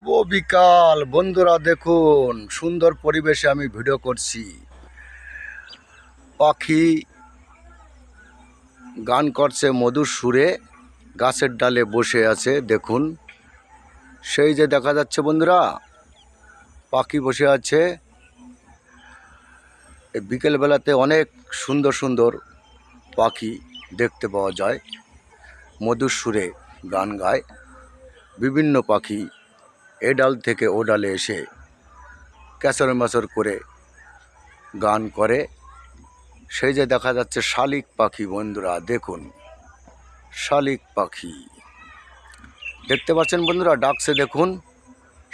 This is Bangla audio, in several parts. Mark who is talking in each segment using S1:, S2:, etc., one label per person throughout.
S1: ও বিকাল বন্ধুরা, দেখুন সুন্দর পরিবেশে আমি ভিডিও করছি। পাখি গান করছে মধুর সুরে, গাছের ডালে বসে আছে। দেখুন, সেই যে দেখা যাচ্ছে বন্ধুরা, পাখি বসে আছে। এই বিকেলবেলাতে অনেক সুন্দর সুন্দর পাখি দেখতে পাওয়া যায়, মধুর সুরে গান গায়। বিভিন্ন পাখি এ ডাল থেকে ও ডালে এসে ক্যাচর ম্যাচর করে গান করে। সেই যে দেখা যাচ্ছে শালিক পাখি। বন্ধুরা দেখুন, শালিক পাখি দেখতে পাচ্ছেন বন্ধুরা, ডাকছে। দেখুন,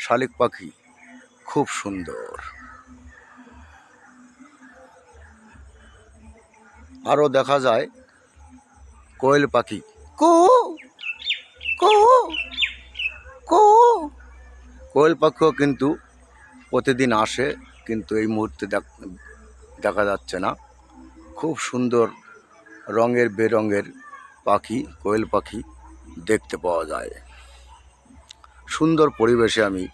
S1: শালিক পাখি খুব সুন্দর। আরও দেখা যায় কোয়েল পাখি, কু কু কু। কোয়েল পাখিও কিন্তু প্রতিদিন আসে, কিন্তু এই মুহূর্তে দেখা যাচ্ছে না। খুব সুন্দর রঙের বেরঙের পাখি, কোয়েল পাখি দেখতে পাওয়া যায়। সুন্দর পরিবেশে আমি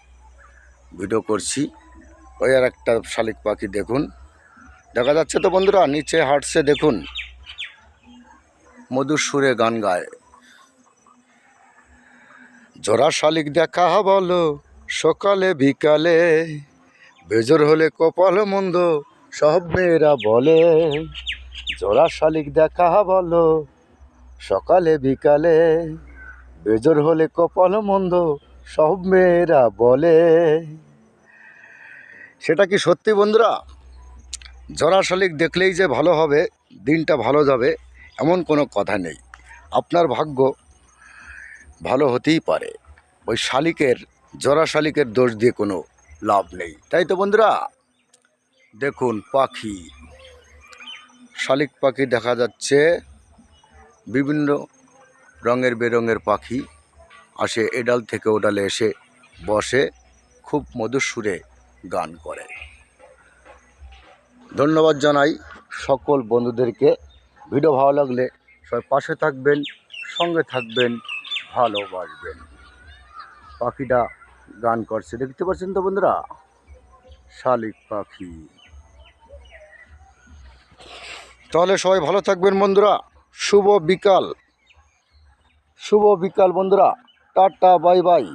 S1: ভিডিও করছি। ওই আর একটা শালিক পাখি দেখুন, দেখা যাচ্ছে তো বন্ধুরা, নিচে হাঁটছে। দেখুন, মধুর সুরে গান গায়। জোড়া শালিক দেখা বলো সকালে বিকালে, বেজর হলে কপাল মন্দ সব মেয়েরা বলে। জোড়া শালিক দেখা বলো সকালে বিকালে, বেজর হলে কপাল মন্দ সব মেয়েরা বলে। সেটা কি সত্যি বন্ধুরা? জোড়া শালিক দেখলেই যে ভালো হবে, দিনটা ভালো যাবে, এমন কোনো কথা নেই। আপনার ভাগ্য ভালো হতেই পারে। ওই শালিকের, জোড়া শালিকের দোষ দিয়ে কোনো লাভ নেই, তাই তো বন্ধুরা? দেখুন পাখি, শালিক পাখি দেখা যাচ্ছে। বিভিন্ন রঙের বেরঙের পাখি আসে, এ ডাল থেকে ও ডালে এসে বসে, খুব মধুর সুরে গান করে। ধন্যবাদ জানাই সকল বন্ধুদেরকে। ভিডিও ভালো লাগলে সবাই পাশে থাকবেন, সঙ্গে থাকবেন, ভালোবাসবেন। পাখিটা গান করছে, দেখতে পাচ্ছেন তো বন্ধুরা, শালিক পাখি। তাহলে সবাই ভালো থাকবেন বন্ধুরা। শুভ বিকাল, শুভ বিকাল বন্ধুরা। Tata, bye bye.